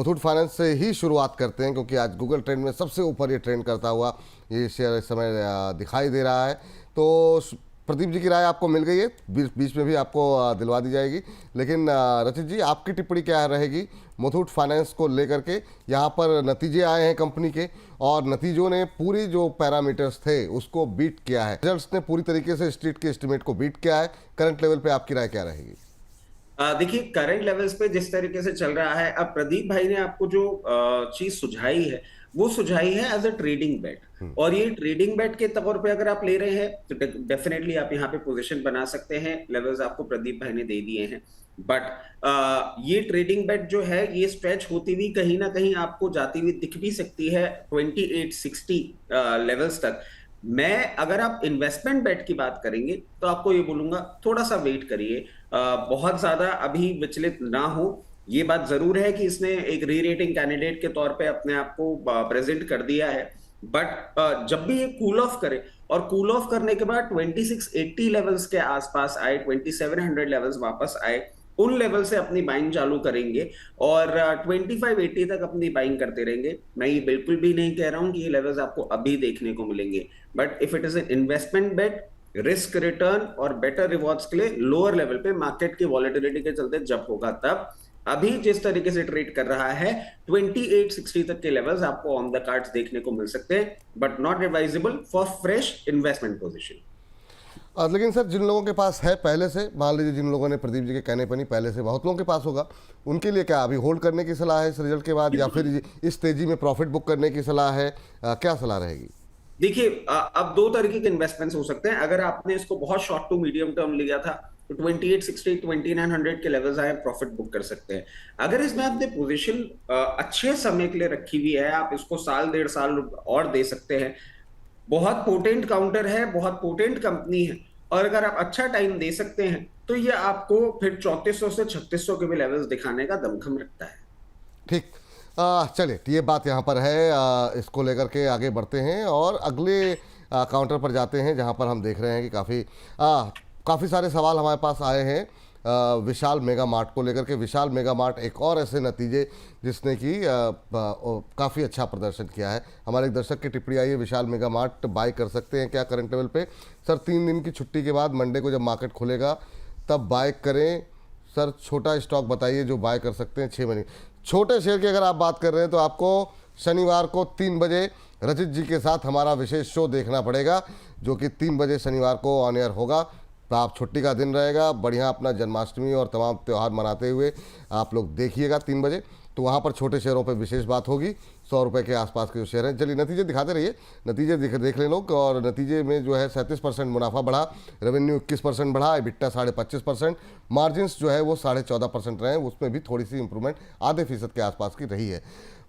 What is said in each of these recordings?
Muthoot finance से ही शुरुआत करते हैं, क्योंकि आज गूगल ट्रेंड में सबसे ऊपर ये ट्रेंड करता हुआ ये शेयर इस समय दिखाई दे रहा है। तो प्रदीप जी की राय आपको मिल गई है, बीच बीच में भी आपको दिलवा दी जाएगी। लेकिन रचित जी, आपकी टिप्पणी क्या रहेगी मुथूट फाइनेंस को लेकर के? यहाँ पर नतीजे आए हैं कंपनी के, और नतीजों ने पूरी जो पैरामीटर्स थे उसको बीट किया है, रिजल्ट्स ने पूरी तरीके से स्ट्रीट के एस्टिमेट को बीट किया है। करंट लेवल पे आपकी राय क्या रहेगी? देखिए, करंट लेवल्स पे जिस तरीके से चल रहा है, अब प्रदीप भाई ने आपको जो चीज सुझाई है वो सुझाई है एज अ ट्रेडिंग बेट। और ये ट्रेडिंग बेट के तौर पे अगर आप ले रहे हैं तो डेफिनेटली आप यहाँ पे पोजीशन बना सकते हैं। लेवल्स आपको प्रदीप भाई ने दे दिए हैं, बट ये ट्रेडिंग बेट जो है ये स्ट्रेच होती हुई कहीं ना कहीं आपको जाती हुई दिख भी सकती है 2860 लेवल्स तक। मैं अगर आप इन्वेस्टमेंट बेट की बात करेंगे तो आपको ये बोलूंगा थोड़ा सा वेट करिए, बहुत ज्यादा अभी विचलित ना हो। ये बात जरूर है कि इसने एक री रेटिंग कैंडिडेट के तौर पे अपने आप को प्रेजेंट कर दिया है, बट जब भी ये कूल ऑफ करे और कूल ऑफ करने के बाद 2680 लेवल्स के आसपास आए, 2700 लेवल्स वापस आए, उन लेवल से अपनी बाइंग चालू करेंगे और 2580 तक अपनी बाइंग करते रहेंगे। मैं ये बिल्कुल भी नहीं कह रहा हूं कि ये लेवल्स आपको अभी देखने को मिलेंगे, but if it is an investment bet, risk return और बेटर रिवॉर्ड्स के लिए लोअर लेवल पे मार्केट की वॉलेटिलिटी के चलते जब होगा तब। अभी जिस तरीके से ट्रेड कर रहा है 2860 तक के लेवल्स आपको ऑन द कार्ड्स देखने को मिल सकते हैं, but not advisable for fresh investment position. लेकिन सर, जिन लोगों के पास है पहले से, मान लीजिए जिन लोगों ने प्रदीप जी के कहने पर नहीं, पहले से बहुत लोगों के पास होगा, उनके लिए क्या अभी होल्ड करने की सलाह है इस रिजल्ट के बाद, या फिर इस तेजी में प्रॉफिट बुक करने की सलाह है? क्या सलाह रहेगी? देखिए, अब दो तरीके के इन्वेस्टमेंट्स हो सकते हैं। अगर आपने इसको बहुत शॉर्ट टू मीडियम टर्म लिया था तो 2860 2900 के लेवल्स आए, प्रॉफिट बुक कर सकते हैं। अगर इसमें आपने पोजीशन अच्छे समय के लिए रखी हुई है, आप इसको साल 1.5 साल और दे सकते हैं। बहुत पोटेंट काउंटर है, बहुत पोटेंट कंपनी है, और अगर आप अच्छा टाइम दे सकते हैं तो ये आपको फिर 3400 से 3600 के भी लेवल्स दिखाने का दमखम रखता है। ठीक। चलिए, ये बात यहाँ पर है, इसको लेकर के आगे बढ़ते हैं और अगले काउंटर पर जाते हैं, जहाँ पर हम देख रहे हैं कि काफ़ी सारे सवाल हमारे पास आए हैं विशाल मेगा मार्ट को लेकर के। विशाल मेगा मार्ट एक और ऐसे नतीजे जिसने कि काफ़ी अच्छा प्रदर्शन किया है। हमारे एक दर्शक की टिप्पणी आई है, विशाल मेगा मार्ट बाय कर सकते हैं क्या करंट लेवल पे? सर, 3 दिन की छुट्टी के बाद मंडे को जब मार्केट खुलेगा तब बाय करें। सर, छोटा स्टॉक बताइए जो बाय कर सकते हैं 6 महीने। छोटे शेयर की अगर आप बात कर रहे हैं तो आपको शनिवार को 3 बजे रचित जी के साथ हमारा विशेष शो देखना पड़ेगा, जो कि 3 बजे शनिवार को ऑन एयर होगा। तो आप छुट्टी का दिन रहेगा, बढ़िया अपना जन्माष्टमी और तमाम त्यौहार मनाते हुए आप लोग देखिएगा 3 बजे। तो वहाँ पर छोटे शेयरों पर विशेष बात होगी, 100 रुपये के आसपास के जो शेयर हैं। चलिए, नतीजे दिखाते रहिए, नतीजे देख लें लोग। और नतीजे में जो है 37% मुनाफा बढ़ा, रेवेन्यू 21% बढ़ा, EBITDA 25%, मार्जिन्स जो है वो 14.5% रहे हैं, उसमें भी थोड़ी सी इंप्रूवमेंट आधे फीसद के आसपास की रही है।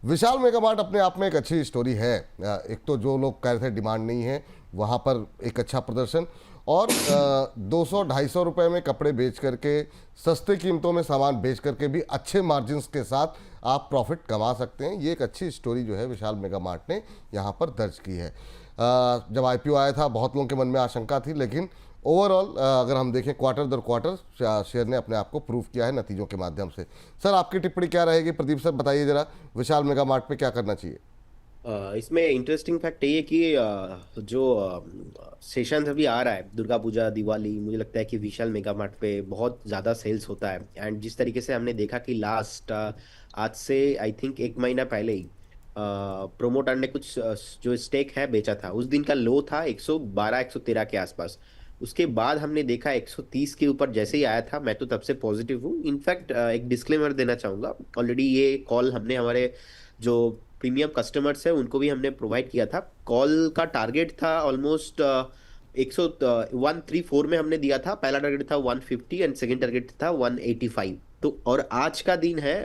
विशाल मेगा मार्ट अपने आप में एक अच्छी स्टोरी है। एक तो जो लोग कह रहे थे डिमांड नहीं है, वहाँ पर एक अच्छा प्रदर्शन, और 200-250 रुपये में कपड़े बेच करके, सस्ते कीमतों में सामान बेच करके भी अच्छे मार्जिन्स के साथ आप प्रॉफिट कमा सकते हैं। ये एक अच्छी स्टोरी जो है विशाल मेगा मार्ट ने यहाँ पर दर्ज की है। जब IPO आया था बहुत लोगों के मन में आशंका थी, लेकिन ओवरऑल अगर हम देखें क्वार्टर दर क्वार्टर शेयर ने अपने आप को प्रूव किया है नतीजों के माध्यम से। सर, आपकी टिप्पणी क्या रहेगी? प्रदीप सर, बताइए जरा, विशाल मेगा मार्ट पे क्या करना चाहिए? इसमें इंटरेस्टिंग फैक्ट ये है कि जो सेशन अभी आ रहा है, दुर्गा पूजा, दिवाली, मुझे लगता है कि विशाल मेगा मार्ट पे बहुत ज़्यादा सेल्स होता है। एंड जिस तरीके से हमने देखा कि लास्ट आज से आई थिंक 1 महीना पहले ही प्रोमोटर ने कुछ जो स्टेक है बेचा था। उस दिन का लो था 112 113 के आसपास। उसके बाद हमने देखा 130 के ऊपर जैसे ही आया था, मैं तो तब से पॉजिटिव हूँ। इनफैक्ट एक डिस्क्लेमर देना चाहूँगा, ऑलरेडी ये कॉल हमने हमारे जो प्रीमियम कस्टमर्स है उनको भी हमने प्रोवाइड किया था। कॉल का टारगेट था ऑलमोस्ट 134 में हमने दिया था। पहला टारगेट था 150 एंड सेकंड टारगेट था 185। तो और आज का दिन है,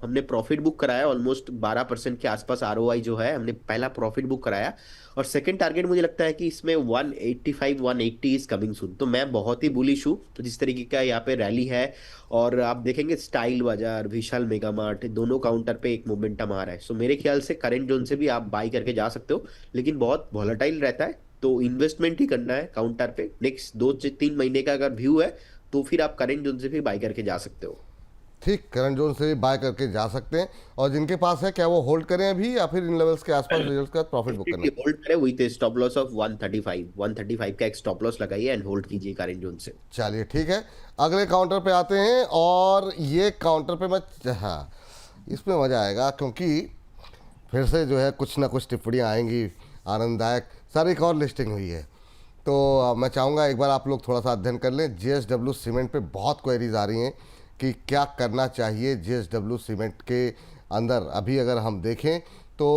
हमने प्रॉफिट बुक कराया ऑलमोस्ट 12% के आसपास ROI जो है, हमने पहला प्रॉफिट बुक कराया। और सेकंड टारगेट मुझे लगता है कि इसमें 185 180 इज कमिंग सून। तो मैं बहुत ही बुलिश हूँ तो जिस तरीके का यहाँ पे रैली है। और आप देखेंगे स्टाइल बाजार, विशाल मेगा मार्ट, दोनों काउंटर पे एक मोमेंटम आ रहा है। सो मेरे ख्याल से करंट जोन से भी आप बाई करके जा सकते हो, लेकिन बहुत वॉलेटाइल रहता है, तो इन्वेस्टमेंट ही करना है काउंटर पे। नेक्स्ट 2 से 3 महीने का अगर व्यू है तो फिर आप करंट जोन से भी बाई करके जा सकते हो। ठीक, करंट जोन से बाय करके जा सकते हैं। और जिनके पास है क्या वो होल्ड करें अभी, या फिर इन लेवल्स के आसपास रिजल्ट्स के बाद प्रॉफिट बुक करना डेफिनेटली होल्ड करें विद स्टॉप लॉस ऑफ 135 का एक स्टॉप लॉस लगाइए एंड होल्ड कीजिए करंट जोन से। चलिए ठीक है, अगले काउंटर पे आते हैं। और ये काउंटर पे मैं, हाँ इसमें मज़ा आएगा क्योंकि फिर से जो है कुछ ना कुछ टिप्पणियाँ आएंगी आनंददायक। सर एक और लिस्टिंग हुई है, तो मैं चाहूँगा एक बार आप लोग थोड़ा सा अध्ययन कर लें। जेएसडब्ल्यू सीमेंट पे बहुत क्वेरीज आ रही हैं कि क्या करना चाहिए जेएसडब्ल्यू सीमेंट के अंदर। अभी अगर हम देखें तो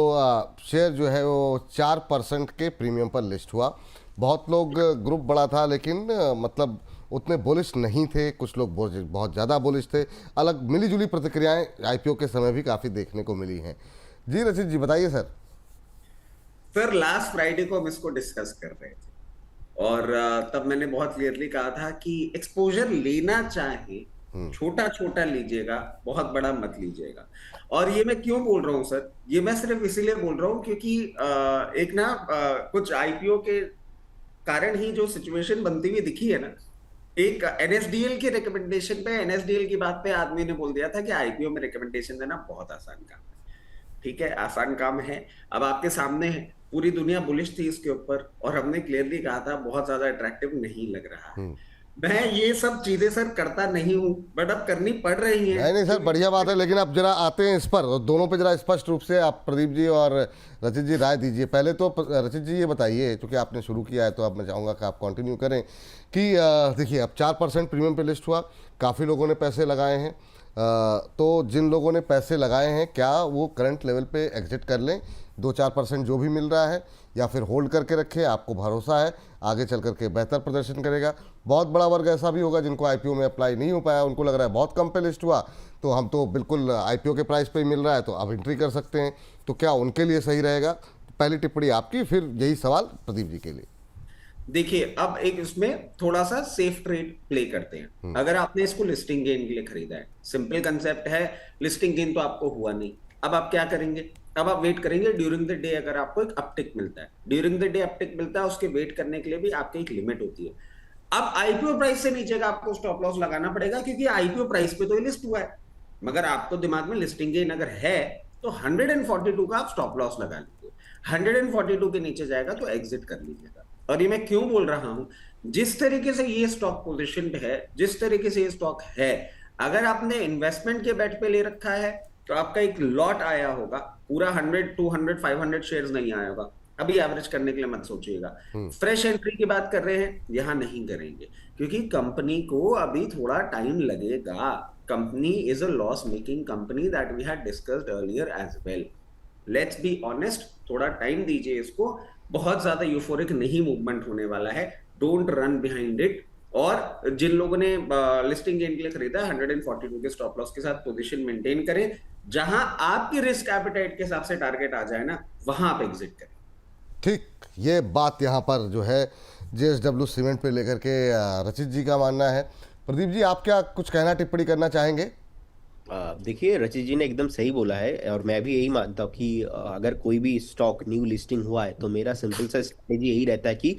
शेयर जो है वो 4% के प्रीमियम पर लिस्ट हुआ। बहुत लोग, ग्रुप बड़ा था लेकिन मतलब उतने बुलिश नहीं थे, कुछ लोग बहुत ज़्यादा बुलिश थे। अलग मिली जुली प्रतिक्रियाएं आईपीओ के समय भी काफ़ी देखने को मिली हैं। जी रचित जी बताइए सर। सर लास्ट फ्राइडे को हम इसको डिस्कस कर रहे थे और तब मैंने बहुत क्लियरली कहा था कि एक्सपोजर लेना चाहे छोटा छोटा लीजिएगा, बहुत बड़ा मत लीजिएगा। और ये मैं क्यों बोल रहा हूं सर, ये मैं सिर्फ इसीलिए बोल रहा हूं क्योंकि एक ना कुछ आईपीओ के कारण ही जो सिचुएशन बनती हुई दिखी है ना, एक एनएसडीएल के रिकमेंडेशन पे, एनएसडीएल की बात पे आदमी ने बोल दिया था कि आईपीओ में रिकमेंडेशन देना बहुत आसान काम है। ठीक है, आसान काम है। अब आपके सामने है, पूरी दुनिया बुलिश थी इसके ऊपर और हमने क्लियरली कहा था बहुत ज्यादा अट्रैक्टिव नहीं लग रहा है। मैं ये सब चीजें सर करता नहीं हूं, बट अब करनी पड़ रही है। नहीं सर, बढ़िया बात है, लेकिन अब जरा आते हैं इस पर, और दोनों पे जरा स्पष्ट रूप से आप प्रदीप जी और रचित जी राय दीजिए। पहले तो रचित जी ये बताइए, क्योंकि आपने शुरू किया है तो अब मैं चाहूँगा कि आप कंटिन्यू करें कि देखिए अब 4% प्रीमियम पे लिस्ट हुआ, काफ़ी लोगों ने पैसे लगाए हैं। तो जिन लोगों ने पैसे लगाए हैं क्या वो करंट लेवल पे एग्जिट कर लें 2-4% जो भी मिल रहा है, या फिर होल्ड करके रखें? आपको भरोसा है आगे चल करके बेहतर प्रदर्शन करेगा? बहुत बड़ा वर्ग ऐसा भी होगा जिनको आईपीओ में अप्लाई नहीं हो पाया, उनको लग रहा है बहुत कम पे लिस्ट हुआ तो हम तो बिल्कुल आईपीओ के प्राइस पे ही मिल रहा है तो अब एंट्री कर सकते हैं, तो क्या उनके लिए सही रहेगा? पहली टिप्पणी आपकी, फिर यही सवाल प्रदीप जी के लिए। देखिए अब एक इसमें थोड़ा सा सेफ ट्रेड प्ले करते हैं। अगर आपने इसको लिस्टिंग गेन के लिए खरीदा है, सिंपल कंसेप्ट है, लिस्टिंग गेन तो आपको हुआ नहीं, अब आप क्या करेंगे? अब आप वेट करेंगे ड्यूरिंग द डे, अगर आपको एक अपटिक मिलता है, ड्यूरिंग द डे अपटिक मिलता है, उसके वेट करने के लिए भी आपकी एक लिमिट होती है। अब आईपीओ प्राइस से नीचे का आपको स्टॉप लॉस लगाना पड़ेगा क्योंकि आईपीओ प्राइस पे तो ये लिस्ट हुआ है, मगर आपको दिमाग में लिस्टिंग गेन अगर है तो 142 का आप स्टॉप लॉस लगा लीजिए। 142 के नीचे जाएगा तो एग्जिट कर लीजिएगा। और ये मैं क्यों बोल रहा हूं, जिस तरीके से ये स्टॉक पोजीशन है, जिस तरीके से ये स्टॉक है, अगर आपने इन्वेस्टमेंट के बेट पे ले रखा है तो आपका एक लॉट आया होगा, पूरा 100, 200, 500 शेयर्स नहीं आया होगा। अभी एवरेज करने के लिए मत सोचिएगा। फ्रेश एंट्री की बात कर रहे हैं, यहां नहीं करेंगे क्योंकि कंपनी को अभी थोड़ा टाइम लगेगा। Company is a loss making company, that we had discussed earlier as well. Let's be honest, थोड़ा टाइम दीजिए इसको, बहुत ज्यादा यूफोरिक नहीं मूवमेंट होने वाला है। Don't run behind it. और जिन लोगों ने लिस्टिंग गेन के लिए खरीदा 142 के स्टॉप लॉस के साथ पोजीशन मेंटेन करें, जहां आपकी रिस्क एपेटाइट के हिसाब से टारगेट आ जाए ना, वहां आप एग्जिट करें। ठीक, ये बात यहाँ पर जो है जेएसडब्ल्यू सीमेंट पे लेकर के रचित जी का मानना है। प्रदीप जी आप क्या कुछ कहना, टिप्पणी करना चाहेंगे? देखिए रचित जी ने एकदम सही बोला है और मैं भी यही मानता हूँ कि अगर कोई भी स्टॉक न्यू लिस्टिंग हुआ है तो मेरा सिंपल सा स्ट्रेटेजी यही रहता है कि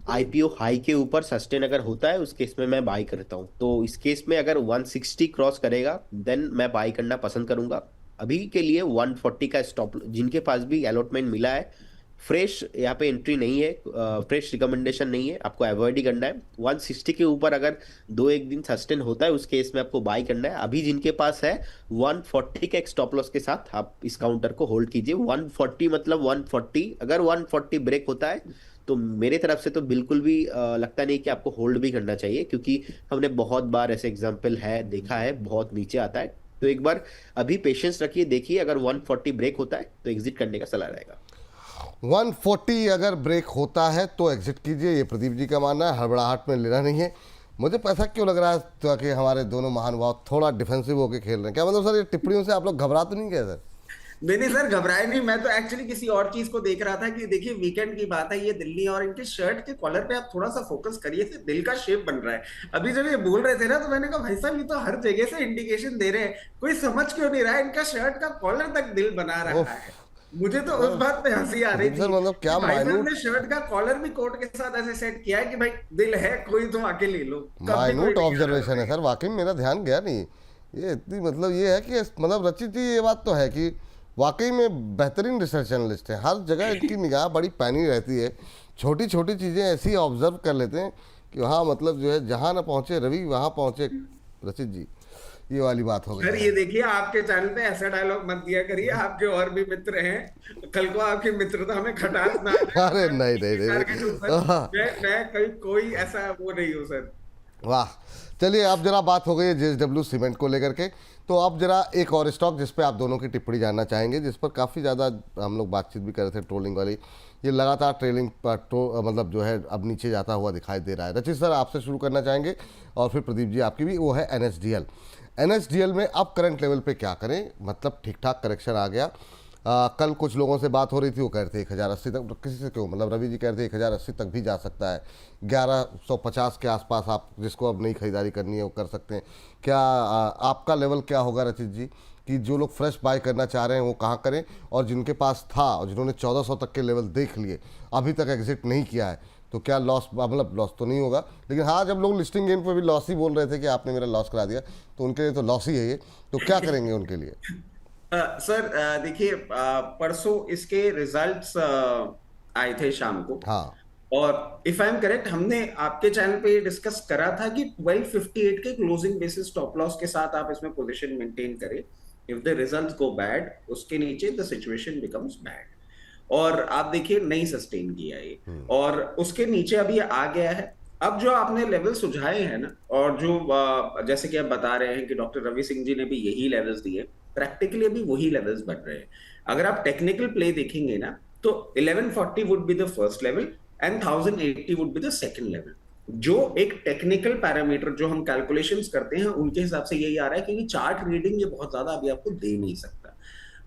आईपीओ हाई के ऊपर सस्टेन अगर होता है उस केस में मैं बाई करता हूँ। तो इस केस में अगर 160 क्रॉस करेगा देन मैं बाई करना पसंद करूंगा। अभी के लिए 140 का स्टॉप, जिनके पास भी अलॉटमेंट मिला है, फ्रेश यहाँ पे एंट्री नहीं है, फ्रेश रिकमेंडेशन नहीं है, आपको अवॉइड ही करना है। 160 के ऊपर अगर 2-1 दिन सस्टेन होता है उस केस में आपको बाई करना है। अभी जिनके पास है 140 के एक स्टॉप लॉस के साथ आप इस काउंटर को होल्ड कीजिए। 140 मतलब 140, अगर 140 ब्रेक होता है तो मेरे तरफ से तो बिल्कुल भी लगता नहीं कि आपको होल्ड भी करना चाहिए, क्योंकि हमने बहुत बार ऐसे एग्जाम्पल है देखा है बहुत नीचे आता है। तो एक बार अभी पेशेंस रखिए, देखिए अगर 140 ब्रेक होता है तो एग्जिट करने का सलाह रहेगा। 140 अगर ब्रेक होता है तो एग्जिट कीजिए, ये प्रदीप जी का मानना है, हड़बड़ाहट में लेना नहीं है। मुझे ऐसा क्यों लग रहा है तो कि हमारे दोनों महानुभाव थोड़ा डिफेंसिव होकर खेल रहे हैं? क्या मतलब सर ये टिप्पणियों से आप लोग घबरा तो नहीं गए सर? नहीं सर, घबराए नहीं। मैं तो एक्चुअली किसी और चीज को देख रहा था कि देखिए वीकेंड की बात है, ये दिल्ली और इनके शर्ट के कॉलर पे आप थोड़ा सा फोकस करिए, दिल का शेप बन रहा है। अभी जब ये बोल रहे थे ना तो मैंने कहा भाई साहब ये तो हर जगह से इंडिकेशन दे रहे हैं, कोई समझ क्यों नहीं रहा है, इनका शर्ट का कॉलर तक दिल बना रहा है। मुझे तो उस बात पे हंसी आ रही थी। मतलब क्या माइन्यूट ने शर्ट का कॉलर भी कोट के साथ ऐसे सेट किया है कि भाई दिल है कोई तो आके ले लो। माइन्यूट ऑब्जर्वेशन है सर, वाकई में मेरा ध्यान गया नहीं। ये इतनी मतलब ये है कि मतलब रचित जी ये बात तो है कि वाकई में बेहतरीन रिसर्च एनालिस्ट हैं, हर जगह इनकी निगाह बड़ी पैनी रहती है, छोटी छोटी चीज़ें ऐसी ऑब्जर्व कर लेते हैं कि वहाँ मतलब जो है जहाँ ना पहुँचे रवि वहाँ पहुँचे रचित जी, ये वाली बात हो गई सर है। ये देखिए, आपके चैनल पे ऐसा डायलॉग मत दिया करिए, आपके और भी मित्र हैं, कल को आपकी मित्रता में खटास ना आ जाए। अरे मैं नहीं नहीं नहीं, टारगेट हूँ नहीं। सर, हाँ, मैं कहीं कोई ऐसा वो नहीं हूँ सर। वाह। चलिए अब जरा बात हो गई है जेएसडब्ल्यू सीमेंट को लेकर के, तो अब जरा एक और स्टॉक जिस पे आप दोनों की टिप्पणी जानना चाहेंगे, जिस पर काफ़ी ज़्यादा हम लोग बातचीत भी कर रहे थे, ट्रोलिंग वाली, ये लगातार ट्रेलिंग पर मतलब जो है अब नीचे जाता हुआ दिखाई दे रहा है। रचित सर आपसे शुरू करना चाहेंगे और फिर प्रदीप जी आपकी भी, वो है एनएसडीएल। एनएसडीएल में अब करंट लेवल पे क्या करें, मतलब ठीक ठाक करेक्शन आ गया। कल कुछ लोगों से बात हो रही थी, वो कह रहे थे 1080 तक, किसी से क्यों, मतलब रवि जी कह रहे थे 1080 तक भी जा सकता है, 1150 के आसपास आप जिसको अब नई खरीदारी करनी है वो कर सकते हैं। क्या आपका लेवल क्या होगा रचित जी, कि जो लोग फ्रेश बाय करना चाह रहे हैं वो कहाँ करें, और जिनके पास था और जिन्होंने 1400 तक के लेवल देख लिए अभी तक एग्जिट नहीं किया है, तो क्या लॉस, मतलब लॉस तो नहीं होगा, लेकिन हाँ जब लोग लिस्टिंग गेन पर भी लॉस ही बोल रहे थे कि आपने मेरा लॉस करा दिया, तो उनके लिए तो लॉस ही है ये, तो क्या करेंगे उनके लिए? सर देखिए, परसों इसके रिजल्ट्स आए थे शाम को, हाँ और इफ आई एम करेक्ट हमने आपके चैनल पे डिस्कस करा था कि 1258 के क्लोजिंग बेसिस स्टॉप लॉस के साथ आप इसमें पोजीशन मेंटेन करें। If the results go bad, उसके नीचे द सिचुएशन बिकम्स बैड, और आप देखिए नहीं सस्टेन किया ये, और उसके नीचे अभी आ गया है। अब जो आपने लेवल सुझाए हैं ना, और जो जैसे कि आप बता रहे हैं कि डॉक्टर रवि सिंह जी ने भी यही लेवल्स दिए, प्रैक्टिकली अभी वही लेवल्स बढ़ रहे हैं। अगर आप टेक्निकल प्ले देखेंगे ना, तो 1140 would be the first level and 1080 would be the second level. जो एक टेक्निकल पैरामीटर जो हम कैलकुलेशंस करते हैं उनके हिसाब से यही आ रहा है, क्योंकि चार्ट रीडिंग ये बहुत ज्यादा अभी आपको दे नहीं सकता।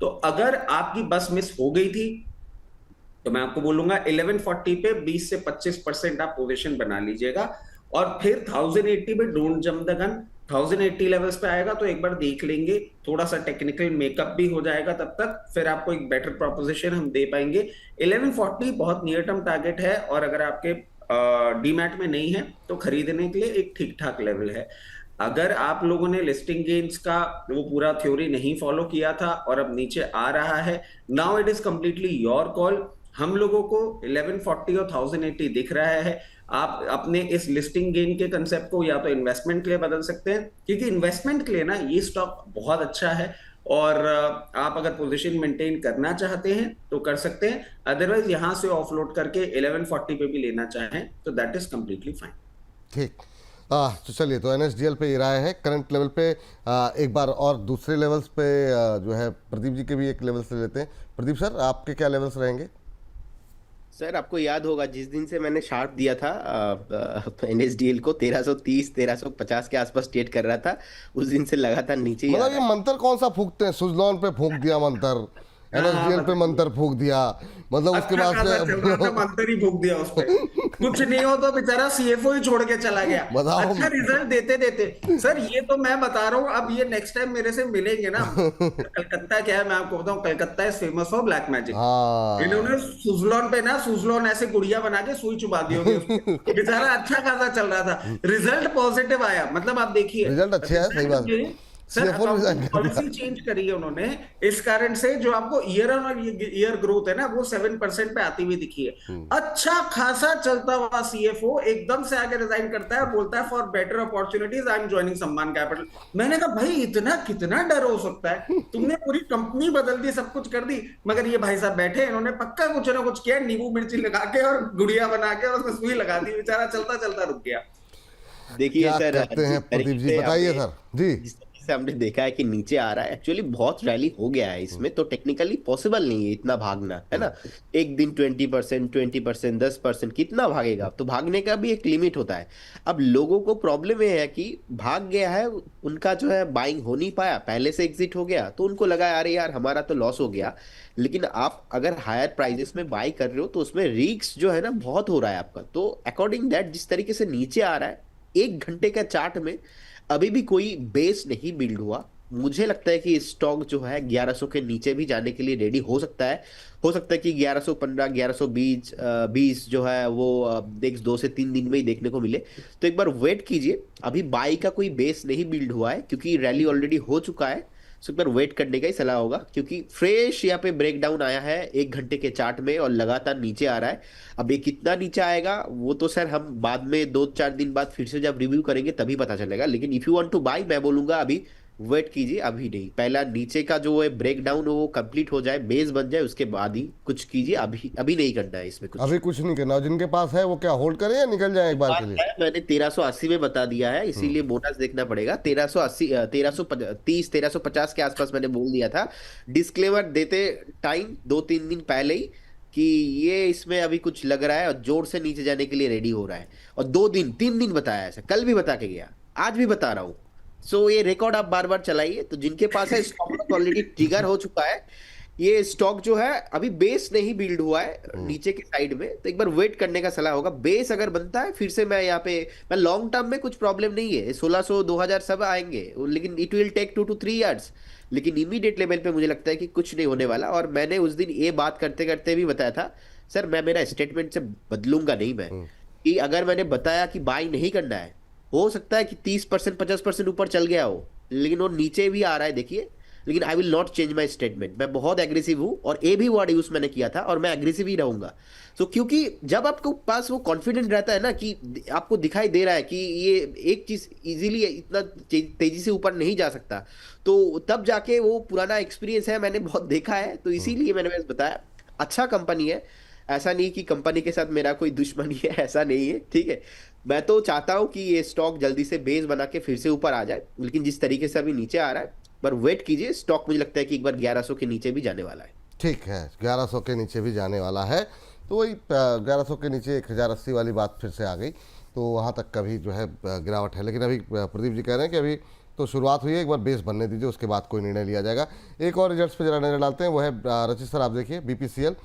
तो अगर आपकी बस मिस हो गई थी, तो मैं आपको बोलूंगा 1140 पे 20 से 25% आप पोजीशन बना लीजिएगा, और फिर 1080 पे don't jump the gun. 1080 levels पे आएगा तो एक बार देख लेंगे, थोड़ा सा टेक्निकल मेकअप भी हो जाएगा, तब तक फिर आपको एक बेटर प्रोपोजिशन हम दे पाएंगे। 1140 बहुत नियर टर्म टारगेट है, और अगर आपके डीमैट में नहीं है तो खरीदने के लिए एक ठीक ठाक लेवल है। अगर आप लोगों ने लिस्टिंग गेन्स का वो पूरा थ्योरी नहीं फॉलो किया था और अब नीचे आ रहा है, now it is completely your call. हम लोगों को 1140 और 1080 दिख रहा है। आप अपने इस लिस्टिंग गेन के कंसेप्ट को या तो इन्वेस्टमेंट के लिए बदल सकते हैं, क्योंकि इन्वेस्टमेंट के लिए ना ये स्टॉक बहुत अच्छा है, और आप अगर पोजीशन मेंटेन करना चाहते हैं तो कर सकते हैं। अदरवाइज यहां से ऑफलोड करके 1140 पे भी लेना चाहें तो दैट इज कंप्लीटली फाइन। ठीक। तो चलिए, तो एनएसडीएल पे ये राय है करंट लेवल पे। एक बार और दूसरे लेवल्स पे जो है प्रदीप जी के भी एक लेवल से लेते हैं। प्रदीप सर आपके क्या लेवल्स रहेंगे? सर आपको याद होगा जिस दिन से मैंने शार्प दिया था एनएसडीएल को 1330 1350 के आसपास ट्रेड कर रहा था, उस दिन से लगातार नीचे ही आ मतलब रहा ये है। मंत्र कौन सा फूकते हैं, सुजलॉन पे फूक दिया मंत्र, एनएसडीएल पे मंत्र फूक दिया, मतलब उसके अच्छा बाद खासा चल रहा था, से मंत्र ही फूक दिया उस पे। कुछ नहीं हो तो बेचारा सीएफओ ही छोड़ के चला गया। बताओ। अच्छा रिजल्ट देते देते सर, ये तो मैं बता रहा हूँ, अब ये नेक्स्ट टाइम मेरे से मिलेंगे ना, कलकत्ता क्या है मैं आपको बताऊं, Calcutta is famous for black magic. हाँ इन्होंने सुजलॉन पे ना, सुजलॉन ऐसे गुड़िया बना के सुई चुबा दी होगी उसको। बेचारा अच्छा खासा चल रहा था, रिजल्ट पॉजिटिव आया, मतलब आप देखिए रिजल्ट अच्छे है, सही बात। सर, सीएफओ ने रिजाइन कर पॉलिसी दिया। चेंज करी है उन्होंने, इस कारण से जो आपको ईयर ऑन ईयर ग्रोथ है ना, वो 7% पे आती हुई दिखी है। अच्छा खासा चलता हुआ सीएफओ एकदम से आगे रिजाइन करता है, बोलता है for better opportunities I am joining सम्मान कैपिटल। मैंने कहा भाई इतना कितना डर हो सकता है, तुमने पूरी कंपनी बदल दी, सब कुछ कर दी, मगर ये भाई साहब बैठे, इन्होंने पक्का कुछ ना कुछ किया, नींबू मिर्ची लगा के और गुड़िया बना के और उसमें सुई लगा दी, बेचारा चलता चलता रुक गया। देखिए क्या सर, कहते हैं जिस प्रदीप तरीके जी, से बताइए हमने सर जी। जिस तरीके से हमने देखा है कि नीचे आ रहा है, एक्चुअली बहुत रैली हो गया है इसमें, तो टेक्निकली पॉसिबल नहीं है इतना भागना, है ना। एक दिन 20%, 10%, कितना भागेगा? तो भागने का भी एक लिमिट होता है। अब लोगों को प्रॉब्लम ये है कि भाग गया है, उनका जो है बाइंग हो नहीं पाया, पहले से एग्जिट हो गया, तो उनको लगा अरे यार हमारा तो लॉस हो गया। लेकिन आप अगर हायर प्राइजेस में बाई कर रहे हो तो उसमें रिस्क जो है ना बहुत हो रहा है आपका। तो अकॉर्डिंग दैट जिस तरीके से नीचे आ रहा है, 1 घंटे का चार्ट में अभी भी कोई बेस नहीं बिल्ड हुआ, मुझे लगता है कि स्टॉक जो है 1100 के नीचे भी जाने के लिए रेडी हो सकता है कि 1115 1120 20 जो है वो नेक्स्ट 2 से 3 दिन में ही देखने को मिले। तो एक बार वेट कीजिए, अभी बाई का कोई बेस नहीं बिल्ड हुआ है क्योंकि रैली ऑलरेडी हो चुका है। सो एक बार वेट करने का ही सलाह होगा, क्योंकि फ्रेश यहाँ पे ब्रेकडाउन आया है 1 घंटे के चार्ट में और लगातार नीचे आ रहा है। अब ये कितना नीचे आएगा वो तो सर हम बाद में 2-4 दिन बाद फिर से जब रिव्यू करेंगे तभी पता चलेगा, लेकिन if you want two by मैं बोलूंगा अभी वेट कीजिए, अभी नहीं। पहला नीचे का जो है ब्रेकडाउन वो कंप्लीट हो जाए, बेस बन जाए, उसके बाद ही कुछ कीजिए। अभी अभी नहीं करना है इसमें कुछ। अभी कुछ नहीं करना, और जिनके पास है वो क्या होल्ड करें या निकल जाए एक बार बात के लिए? है, मैंने 1380 में बता दिया है, इसीलिए बोनस देखना पड़ेगा। 1380 1330 1350 के आसपास मैंने बोल दिया था डिस्क्लेमर देते टाइम 2-3 दिन पहले ही कि ये इसमें अभी कुछ लग रहा है और जोर से नीचे जाने के लिए रेडी हो रहा है। और 2 दिन 3 दिन बताया, ऐसा कल भी बता के गया, आज भी बता रहा हूँ। सो ये रिकॉर्ड आप बार बार चलाइए। तो जिनके पास है स्टॉप लॉस ऑलरेडी ट्रिगर हो चुका है, ये स्टॉक जो है अभी बेस नहीं बिल्ड हुआ है नीचे की साइड में, तो एक बार वेट करने का सलाह होगा। बेस अगर बनता है फिर से मैं यहाँ पे, मैं लॉन्ग टर्म में कुछ प्रॉब्लम नहीं है, 1600 2000 सब आएंगे, लेकिन it will take 2 to 3 years। लेकिन इमीडिएट लेवल पे मुझे लगता है कि कुछ नहीं होने वाला। और मैंने उस दिन ये बात करते करते भी बताया था सर, मैं मेरा स्टेटमेंट से बदलूंगा नहीं मैं, कि अगर मैंने बताया कि बाई नहीं करना है, हो सकता है कि 30% 50% ऊपर चल गया हो, लेकिन वो नीचे भी आ रहा है देखिए, लेकिन I will not change my statement. मैं बहुत एग्रेसिव हूँ और ए भी वर्ड यूज मैंने किया था और मैं एग्रेसिव ही रहूंगा। सो क्योंकि जब आपको पास वो कॉन्फिडेंट रहता है ना कि आपको दिखाई दे रहा है कि ये एक चीज इजीली इतना तेजी से ऊपर नहीं जा सकता, तो तब जाके वो पुराना एक्सपीरियंस है, मैंने बहुत देखा है, तो इसीलिए मैंने बस बताया। अच्छा कंपनी है, ऐसा नहीं कि कंपनी के साथ मेरा कोई दुश्मनी है, ऐसा नहीं है, ठीक है। मैं तो चाहता हूं कि ये स्टॉक जल्दी से बेस बना के फिर से ऊपर आ जाए, लेकिन जिस तरीके से अभी नीचे आ रहा है, पर वेट कीजिए, स्टॉक मुझे लगता है कि एक बार 1100 के नीचे भी जाने वाला है। ठीक है, 1100 के नीचे भी जाने वाला है। तो वही 1100 के नीचे 1080 वाली बात फिर से आ गई, तो वहाँ तक का भी जो है गिरावट है। लेकिन अभी प्रदीप जी कह रहे हैं कि अभी तो शुरुआत हुई है, एक बार बेस बनने दीजिए, उसके बाद कोई निर्णय लिया जाएगा। एक और रिजल्ट्स पे जरा नजर डालते हैं, वो है रचित सर, आप देखिए बीपीसीएल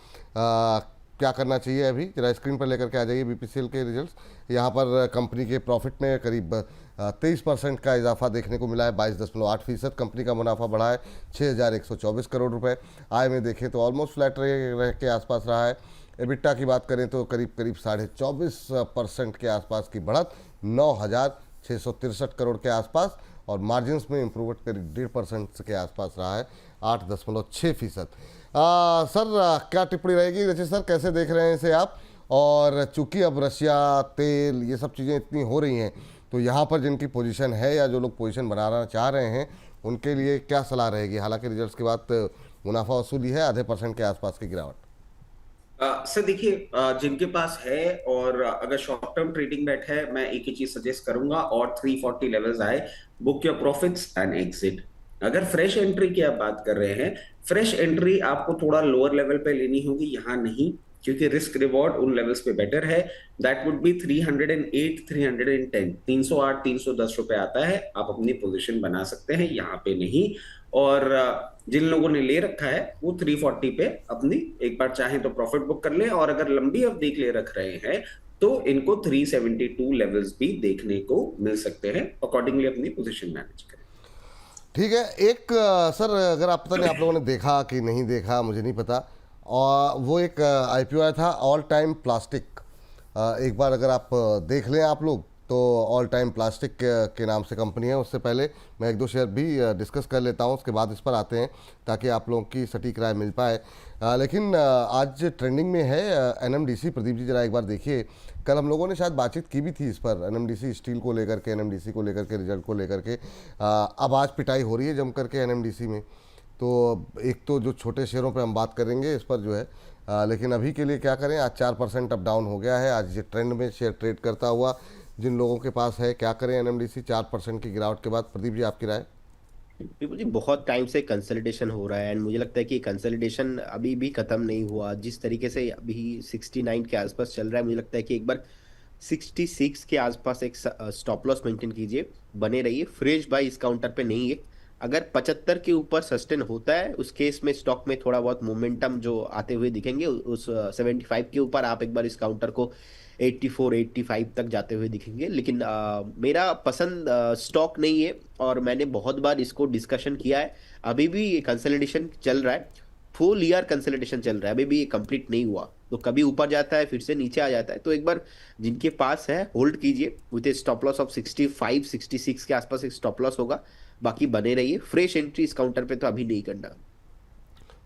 क्या करना चाहिए। अभी जरा स्क्रीन पर लेकर के आ जाइए बीपीसीएल के रिजल्ट्स। यहाँ पर कंपनी के प्रॉफिट में करीब 23% का इजाफा देखने को मिला है, 22.8%। कंपनी का मुनाफा बढ़ा है 6,124 करोड़ रुपए। आय में देखें तो ऑलमोस्ट फ्लैट रह के आसपास रहा है। एबिटा की बात करें तो करीब करीब 24.5% के आसपास की बढ़त, 9,663 करोड़ के आसपास। और मार्जिन्स में इम्प्रूवमेंट करीब 1.5% के आसपास रहा है, 8.6%। सर क्या टिप्पणी रहेगी रचित सर, कैसे देख रहे हैं इसे आप? और चूंकि अब रशिया तेल ये सब चीज़ें इतनी हो रही हैं, तो यहाँ पर जिनकी पोजीशन है या जो लोग पोजीशन बनाना चाह रहे हैं उनके लिए क्या सलाह रहेगी? हालांकि रिजल्ट्स के बाद मुनाफा वसूली है, आधे % के आसपास की गिरावट। सर देखिए, जिनके पास है और अगर शॉर्ट टर्म ट्रेडिंग बैठ है, मैं एक ही चीज सजेस्ट करूंगा, और 340 लेवल्स आए, book your profits and exit. अगर फ्रेश एंट्री की आप बात कर रहे हैं, फ्रेश एंट्री आपको थोड़ा लोअर लेवल पे लेनी होगी, यहाँ नहीं, क्योंकि रिस्क रिवॉर्ड उन लेवल्स पे बेटर है। दैट वुड बी 308 310, 308 310 रुपए आता है, आप अपनी पोजीशन बना सकते हैं, यहाँ पे नहीं। और जिन लोगों ने ले रखा है वो 340 पे अपनी एक बार चाहे तो प्रॉफिट बुक कर ले, और अगर लंबी अवधि के लिए रख रहे हैं तो इनको 372 लेवल्स भी देखने को मिल सकते हैं, अकॉर्डिंगली अपनी पोजीशन मैनेज करें। ठीक है। एक सर, अगर आप पता नहीं आप लोगों ने देखा कि नहीं देखा, मुझे नहीं पता, और वो एक आईपीओ आया था ऑल टाइम प्लास्टिक। एक बार अगर आप देख लें आप लोग, तो ऑल टाइम प्लास्टिक के नाम से कंपनी है। उससे पहले मैं एक दो शेयर भी डिस्कस कर लेता हूँ, उसके बाद इस पर आते हैं ताकि आप लोगों की सटीक राय मिल पाए। लेकिन आज ट्रेंडिंग में है एनएमडीसी। प्रदीप जी जरा एक बार देखिए, कल हम लोगों ने शायद बातचीत की भी थी इस पर, एनएमडीसी स्टील को लेकर के, एनएमडीसी को लेकर के, रिजल्ट को लेकर के। अब आज पिटाई हो रही है जम करके एनएमडीसी में। तो एक तो जो छोटे शेयरों पे हम बात करेंगे इस पर जो है, लेकिन अभी के लिए क्या करें, आज 4% अप डाउन हो गया है। आज ये ट्रेंड में शेयर ट्रेड करता हुआ जिन लोगों के पास है, क्या करें एनएमडीसी 4% की गिरावट के बाद? प्रदीप जी आपकी राय? बिल्कुल जी, बहुत टाइम से कंसोलिडेशन हो रहा है एंड मुझे लगता है कि कंसोलिडेशन अभी भी खत्म नहीं हुआ। जिस तरीके से अभी 69 के आसपास चल रहा है, मुझे लगता है कि एक बार 66 के आसपास एक स्टॉप लॉस मेंटेन कीजिए, बने रहिए। फ्रेश बाय इस काउंटर पे नहीं है, अगर 75 के ऊपर सस्टेन होता है उस केस में स्टॉक में थोड़ा बहुत मोमेंटम जो आते हुए दिखेंगे, उस 75 के ऊपर आप एक बार इस काउंटर को 84 85 तक जाते हुए दिखेंगे। लेकिन मेरा पसंद स्टॉक नहीं है और मैंने बहुत बार इसको डिस्कशन किया है। अभी भी कंसोलिडेशन चल रहा है, फुल ईयर कंसोलिडेशन चल रहा है, अभी भी ये कंप्लीट नहीं हुआ। तो कभी ऊपर जाता है फिर से नीचे आ जाता है। तो एक बार जिनके पास है होल्ड कीजिए with A stop loss of 65 66 के आसपास एक स्टॉप लॉस होगा। बाकी बने रहिए, फ्रेश एंट्री इस काउंटर पे तो अभी नहीं करना।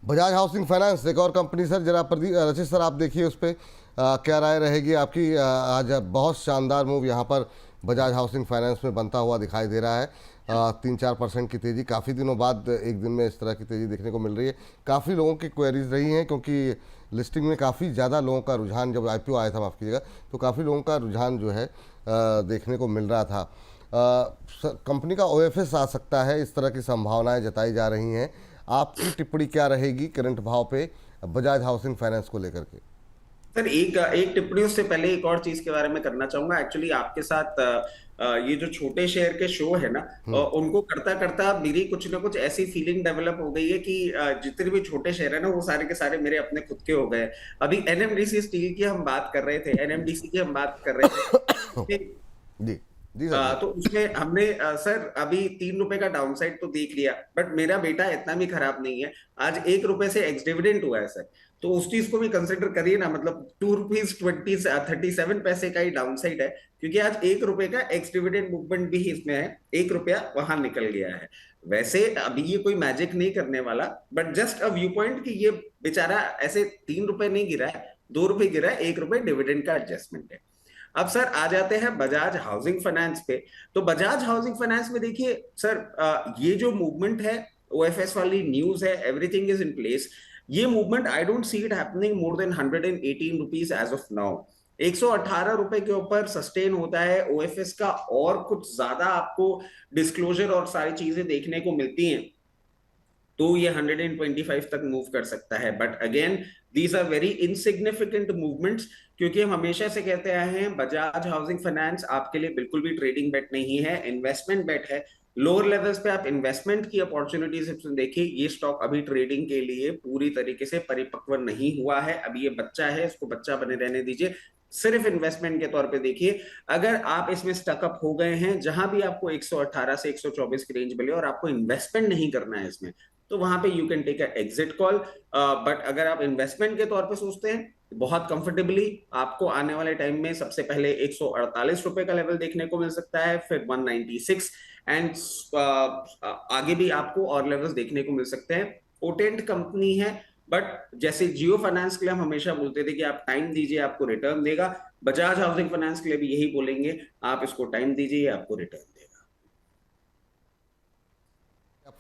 बजाज हाउसिंग फाइनेंस एक और कंपनी सर, जरा प्रदीप रचित सर आप देखिए उस पर क्या राय रहेगी आपकी। आज बहुत शानदार मूव यहाँ पर बजाज हाउसिंग फाइनेंस में बनता हुआ दिखाई दे रहा है। 3-4% की तेज़ी काफ़ी दिनों बाद एक दिन में इस तरह की तेज़ी देखने को मिल रही है। काफ़ी लोगों की क्वेरीज रही हैं क्योंकि लिस्टिंग में काफ़ी ज़्यादा लोगों का रुझान, जब आईपीओ आया था माफ़ कीजिएगा, तो काफ़ी लोगों का रुझान जो है देखने को मिल रहा था। कंपनी का ओएफएस आ सकता है, इस तरह की संभावनाएं जताई जा रही हैं। आपकी टिप्पणी क्या रहेगी करंट भाव पे बजाज हाउसिंग फाइनेंस को लेकर के? सर एक टिप्पणी उससे पहले एक और चीज के बारे में करना चाहूंगा। एक्चुअली आपके साथ ये जो छोटे शेयर के शो है ना, उनको करता करता मेरी कुछ ना कुछ ऐसी फीलिंग डेवलप हो गई है कि जितने भी छोटे शेयर है ना वो सारे के सारे मेरे अपने खुद के हो गए। अभी एनएमडीसी स्टील की हम बात कर रहे थे, एनएमडीसी की हम बात कर रहे थे। जी जी सर जी। तो उसमें हमने सर अभी 3 रुपए का डाउनसाइड तो देख लिया, बट मेरा बेटा इतना भी खराब नहीं है। आज 1 रुपए से एक्स डिविडेंड हुआ है सर, तो उस चीज को भी कंसिडर करिए ना। मतलब 2 रुपीज 37 पैसे का ही डाउनसाइड है, क्योंकि आज 1 रुपए का एक्स डिविडेंड मूवमेंट भी इसमें है। 1 रुपया वहां निकल गया है। वैसे अभी ये कोई मैजिक नहीं करने वाला, but just a view point कि ये बेचारा ऐसे 3 रुपए नहीं गिरा है, 2 रुपए गिरा है, 1 रुपए डिविडेंड का एडजस्टमेंट है। अब सर आ जाते हैं बजाज हाउसिंग फाइनेंस पे। तो बजाज हाउसिंग फाइनेंस में देखिए सर, ये जो मूवमेंट है, ओएफएस वाली न्यूज है, एवरीथिंग इज इन प्लेस। ये movement I don't see it happening more than 118 rupees as of now. 118 रुपए के ऊपर सस्टेन होता है ओएफएस का, और कुछ ज्यादा आपको डिस्क्लोजर और सारी चीजें देखने को मिलती हैं तो ये 125 तक मूव कर सकता है। But again these are very insignificant movements, क्योंकि हम हमेशा से कहते आए हैं बजाज हाउसिंग फाइनेंस आपके लिए बिल्कुल भी ट्रेडिंग बेट नहीं है, इन्वेस्टमेंट बेट है। लोअर लेवल्स पे आप इन्वेस्टमेंट की अपॉर्चुनिटीज देखिए, ये स्टॉक अभी ट्रेडिंग के लिए पूरी तरीके से परिपक्व नहीं हुआ है। अभी ये बच्चा है, इसको बच्चा बने रहने दीजिए। सिर्फ इन्वेस्टमेंट के तौर पे देखिए, अगर आप इसमें स्टकअप हो गए हैं, जहां भी आपको 118 से 124 की रेंज मिले और आपको इन्वेस्टमेंट नहीं करना है इसमें, तो वहां पे you can take a exit call. बट अगर आप इन्वेस्टमेंट के तौर पे सोचते हैं, बहुत कंफर्टेबली आपको आने वाले टाइम में सबसे पहले 148 रुपए का लेवल देखने को मिल सकता है, फिर 196, एंड आगे भी आपको और लेवल्स देखने को मिल सकते हैं। पोटेंट कंपनी है, बट जैसे जियो फाइनेंस के लिए हम हमेशा बोलते थे कि आप टाइम दीजिए आपको रिटर्न देगा, बजाज हाउसिंग फाइनेंस के लिए भी यही बोलेंगे, आप इसको टाइम दीजिए आपको रिटर्न देगा।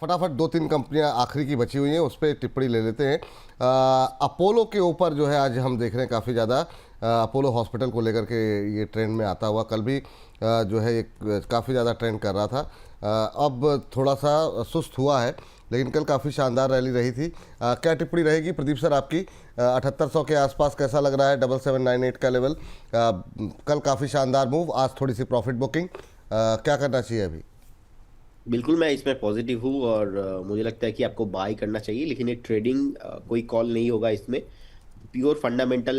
फटाफट 2-3 कंपनियां आखिरी की बची हुई हैं, उस पर टिप्पणी ले लेते हैं। अपोलो के ऊपर जो है आज हम देख रहे हैं काफ़ी ज़्यादा अपोलो हॉस्पिटल को लेकर के ये ट्रेंड में आता हुआ, कल भी जो है एक काफ़ी ज़्यादा ट्रेंड कर रहा था। अब थोड़ा सा सुस्त हुआ है, लेकिन कल काफ़ी शानदार रैली रही थी। क्या टिप्पणी रहेगी प्रदीप सर आपकी? 7800 के आसपास कैसा लग रहा है 7798 का लेवल? कल काफ़ी शानदार मूव, आज थोड़ी सी प्रॉफिट बुकिंग, क्या करना चाहिए अभी? बिल्कुल मैं इसमें पॉजिटिव हूँ और मुझे लगता है कि आपको बाय करना चाहिए, लेकिन ये ट्रेडिंग कोई कॉल नहीं होगा इसमें। प्योर फंडामेंटल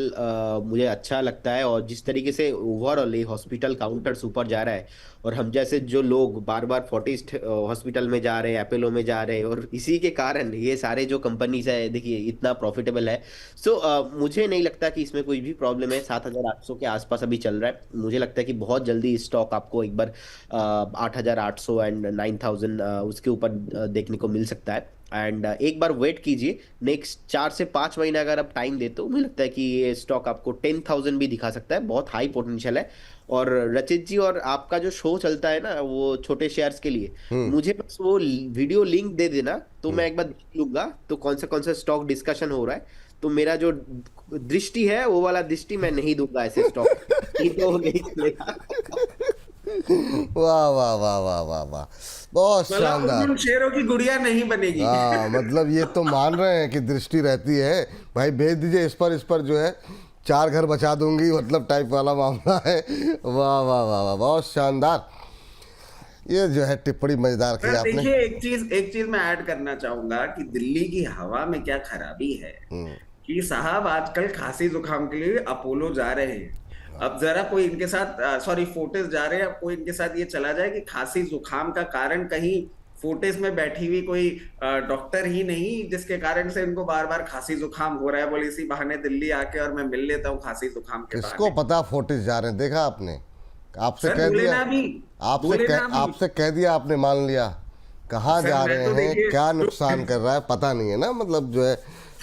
मुझे अच्छा लगता है। और जिस तरीके से ओवरऑल ये हॉस्पिटल काउंटर्स ऊपर जा रहा है और हम जैसे जो लोग बार बार फोर्टिस हॉस्पिटल में जा रहे हैं, अपोलो में जा रहे हैं, और इसी के कारण ये सारे जो कंपनीज है देखिए इतना प्रॉफिटेबल है। सो मुझे नहीं लगता कि इसमें कोई भी प्रॉब्लम है। 7800 के आसपास अभी चल रहा है। मुझे लगता है कि बहुत जल्दी स्टॉक आपको एक बार 8800 एंड 9000 उसके ऊपर देखने को मिल सकता है। एंड एक बार वेट कीजिए, नेक्स्ट 4 से 5 महीने अगर आप टाइम देते हो, मुझे लगता है कि ये स्टॉक आपको 10,000 भी दिखा सकता है। बहुत हाई पोटेंशियल है। और रचित जी, और आपका जो शो चलता है ना वो छोटे शेयर्स के लिए, मुझे बस वो वीडियो लिंक दे देना, तो मैं एक बार देख लूंगा तो कौन सा स्टॉक डिस्कशन हो रहा है। तो मेरा जो दृष्टि है वो वाला दृष्टि मैं नहीं दूंगा ऐसे स्टॉक तो नहीं चलेगा। वाह वाह वाह वाह वाह वाह, बहुत शानदार। उन शेयरों की गुड़िया नहीं बनेगी। हाँ, मतलब ये तो मान रहे हैं कि दृष्टि रहती है, भाई भेज दीजिए इस पर जो है 4 घर बचा दूंगी, मतलब टाइप वाला मामला है। वाह वाह वाह वाह, बहुत शानदार। ये जो है टिप्पणी मजेदार की सर आपने। देखिए, एक चीज मैं ऐड करना चाहूंगा कि दिल्ली की हवा में क्या खराबी है कि साहब आजकल खांसी जुकाम के लिए अपोलो जा रहे हैं। अब जरा कोई इनके साथ सॉरी फोर्टिस जा रहे हैं, अब कोई इनके साथ ये चला जाए कि खांसी जुकाम का कारण कहीं फोर्टिस में बैठी हुई कोई डॉक्टर ही नहीं जिसके कारण से इनको बार बार खांसी जुकाम हो रहा है, बोले इसी बहाने दिल्ली आके और मैं मिल लेता हूँ खांसी जुकाम के किसको बहाने। पता फोर्टिस जा रहे हैं, देखा आपने? आपसे सर कह बोले दिया, ना अभी, बोले ना अभी। आपसे कह दिया आपने, मान लिया। कहाँ सर जा मैं रहे तो हैं, देखिए क्या नुकसान कर रहा है पता नहीं है ना, मतलब जो है,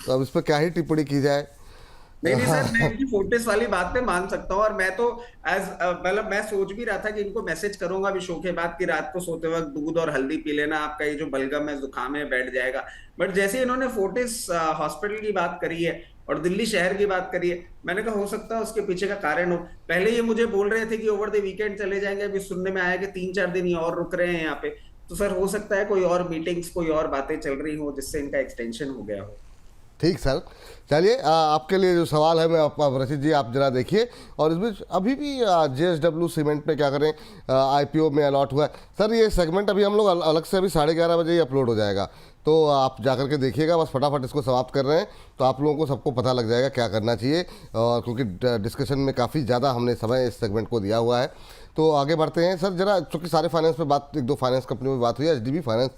तो अब इस पर क्या ही टिप्पणी की जाए। नहीं नहीं सर, मैं इनकी फोर्टिस वाली बात पे मान सकता हूँ। और मैं तो एज मतलब मैं सोच भी रहा था कि इनको मैसेज करूंगा अभी शो के बाद कि रात को सोते वक्त दूध और हल्दी पी लेना, आपका ये जो बलगम है जुकाम है बैठ जाएगा। बट जैसे इन्होंने फोर्टिस हॉस्पिटल की बात करी है और दिल्ली शहर की बात करी है, मैंने कहा हो सकता है उसके पीछे का कारण हो। पहले ये मुझे बोल रहे थे कि ओवर द वीकेंड चले जाएंगे, अभी सुनने में आया कि 3-4 दिन ये और रुक रहे हैं यहाँ पे। तो सर हो सकता है कोई और मीटिंग्स, कोई और बातें चल रही हो जिससे इनका एक्सटेंशन हो गया हो। ठीक सर, चलिए आपके लिए जो सवाल है मैं अब रशीद जी आप जरा देखिए। और इस बीच अभी भी JSW सीमेंट पे क्या करें, IPO में अलॉट हुआ है सर। ये सेगमेंट अभी हम लोग अलग से अभी 11:30 बजे ही अपलोड हो जाएगा, तो आप जाकर के देखिएगा। बस फटाफट इसको समाप्त कर रहे हैं तो आप लोगों को सबको पता लग जाएगा क्या करना चाहिए, और क्योंकि डिस्कशन में काफ़ी ज़्यादा हमने समय इस सेगमेंट को दिया हुआ है। तो आगे बढ़ते हैं सर जरा, चूँकि सारे फाइनेंस पे बात, एक दो फाइनेंस कंपनियों में बात हुई है। HDB फाइनेंस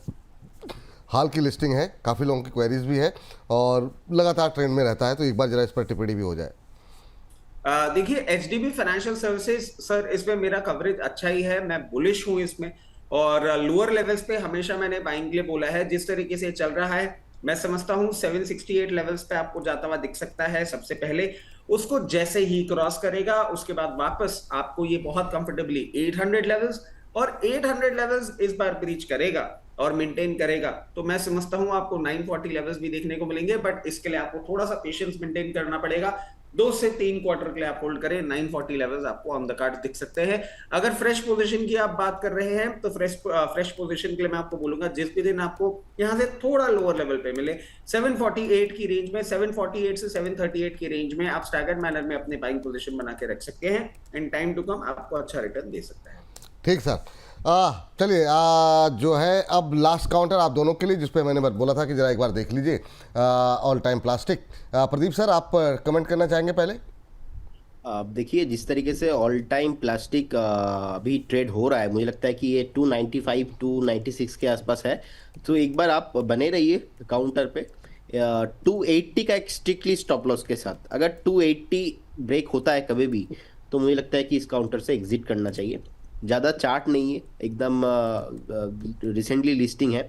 हाल की लिस्टिंग है, काफ़ी लोगों की क्वेरीज भी है और लगातार ट्रेंड में रहता है, तो एक बार जरा इस पर टिप्पणी भी हो जाए। देखिए HDB फाइनेंशियल सर्विसेज सर, इसमें मेरा कवरेज अच्छा ही है, मैं बुलिश हूं इसमें। और लोअर लेवल्स पे हमेशा मैंने बाइंग के लिए बोला है। जिस तरीके से चल रहा है मैं समझता हूं 768 लेवल्स पे आपको जाता हुआ दिख सकता है सबसे पहले। उसको जैसे ही क्रॉस करेगा उसके बाद वापस आपको ये बहुत कंफर्टेबली 800 लेवल्स, और 800 लेवल्स इस बार ब्रीच करेगा और मेंटेन करेगा तो मैं समझता हूं आपको 940 लेवल्स भी देखने को मिलेंगे। बट इसके लिए आपको थोड़ा सा पेशेंस मेंटेन करना पड़ेगा। 2 से 3 क्वार्टर के लिए आप होल्ड करें, 940 लेवल्स आपको ऑन द कार्ड दिख सकते हैं। अगर फ्रेश पोजीशन की आप बात कर रहे हैं तो फ्रेश पोजीशन के लिए मैं आपको बोलूंगा जिस भी दिन आपको यहां से थोड़ा लोअर लेवल पे मिले 748 की रेंज में, 748 से 738 की रेंज में आप स्टैगर्ड मैनर में अपने बाइंग पोजीशन बना के रख सकते हैं। इन टाइम टू कम आपको अच्छा रिटर्न दे सकता है। ठीक सर, चलिए जो है अब लास्ट काउंटर आप दोनों के लिए, जिस पे मैंने बोला था कि जरा एक बार देख लीजिए, all time plastic. Pradeep sir आप कमेंट करना चाहेंगे पहले? अब देखिए जिस तरीके से ऑल टाइम प्लास्टिक अभी ट्रेड हो रहा है, मुझे लगता है कि ये 295 296 के आसपास है। तो एक बार आप बने रहिए काउंटर पे 280 का एक स्ट्रिक्टली स्टॉप लॉस के साथ। अगर 280 ब्रेक होता है कभी भी तो मुझे लगता है कि इस काउंटर से एग्जिट करना चाहिए। ज़्यादा चार्ट नहीं है, एकदम रिसेंटली लिस्टिंग है।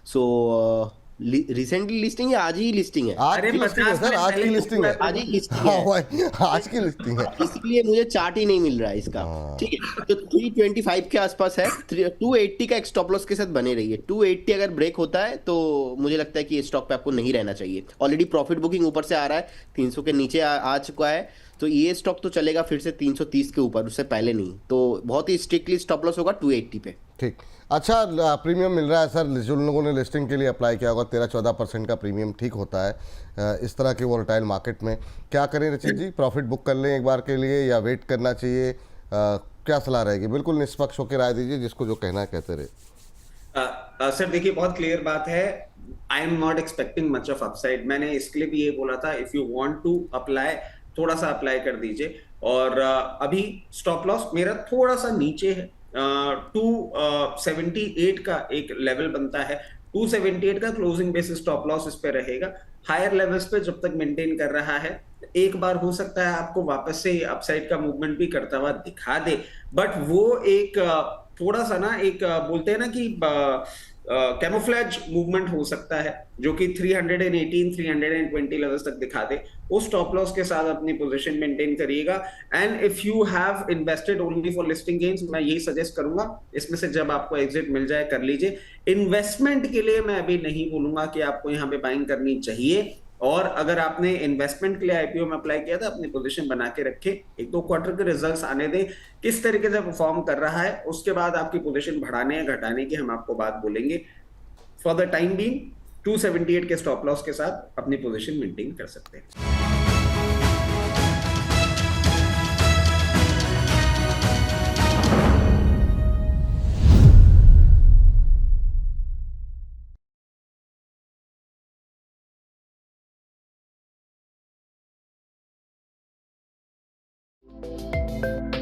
सो रिसेंटली लिस्टिंग है, आज ही लिस्टिंग है। आज अरे की लिस्टिंग है 50 सर, मिनट आज की पहले लिस्टिंग है। आज ही लिस्टिंग हाँ है, भाई, आज की लिस्टिंग है। इसलिए मुझे चार्ट ही नहीं मिल रहा है इसका। ठीक है, तो 325 के आसपास है। 280 का एक स्टॉप लॉस के साथ बने रहिए। 280 अगर ब्रेक होता है तो मुझे लगता है कि इस स्टॉक पे आपको नहीं रहना चाहिए। ऑलरेडी प्रॉफिट बुकिंग ऊपर से आ रहा है, 300 के नीचे आ चुका है, तो ये स्टॉक तो चलेगा फिर से 330 के ऊपर, उससे पहले नहीं। तो बहुत ही स्ट्रिक्टली स्टॉप लॉस होगा 280 पे। ठीक, अच्छा प्रीमियम मिल रहा है सर, जिन लोगों ने लिस्टिंग के लिए अप्लाई किया होगा 13-14% का प्रीमियम ठीक होता है इस तरह के वोलेटाइल मार्केट में। क्या करें रचित जी, प्रॉफिट बुक कर लें एक बार के लिए या वेट करना चाहिए, क्या सलाह रहेगी? बिल्कुल निष्पक्ष होकर राय दीजिए, जिसको जो कहना है कहते रहे। सर देखिए बहुत क्लियर बात है, I am not expecting much of upside. मैंने इसके लिए भी ये बोला था if you want to apply थोड़ा सा अप्लाई कर दीजिए। और अभी स्टॉप लॉस मेरा थोड़ा सा नीचे है, 278 का एक लेवल बनता है। 278 का क्लोजिंग बेसिस स्टॉप लॉस इस पे रहेगा। हायर लेवल्स पे जब तक मेंटेन कर रहा है, एक बार हो सकता है आपको वापस से अपसाइड का मूवमेंट भी करता हुआ दिखा दे। बट वो एक थोड़ा सा ना एक बोलते हैं ना कि कैमोफ्लेज मूवमेंट हो सकता है जो कि 318 320 लेवल्स तक दिखा दे। उस स्टॉप लॉस के साथ अपनी पोजीशन मेंटेन करिएगा। And if you have invested only for listing gains, मैं यही सजेस्ट करूंगा इसमें से जब आपको एग्जिट मिल जाए कर लीजिए। इन्वेस्टमेंट के लिए मैं अभी नहीं बोलूंगा कि आपको यहाँ पे बाइंग करनी चाहिए। और अगर आपने इन्वेस्टमेंट के लिए आईपीओ में अप्लाई किया था, अपनी पोजीशन बना के रखें, 1-2 क्वार्टर के रिजल्ट्स आने दें किस तरीके से परफॉर्म कर रहा है, उसके बाद आपकी पोजीशन बढ़ाने या घटाने की हम आपको बात बोलेंगे। फॉर द टाइम बीइंग 278 के स्टॉप लॉस के साथ अपनी पोजीशन मेंटेन कर सकते हैं। हैं।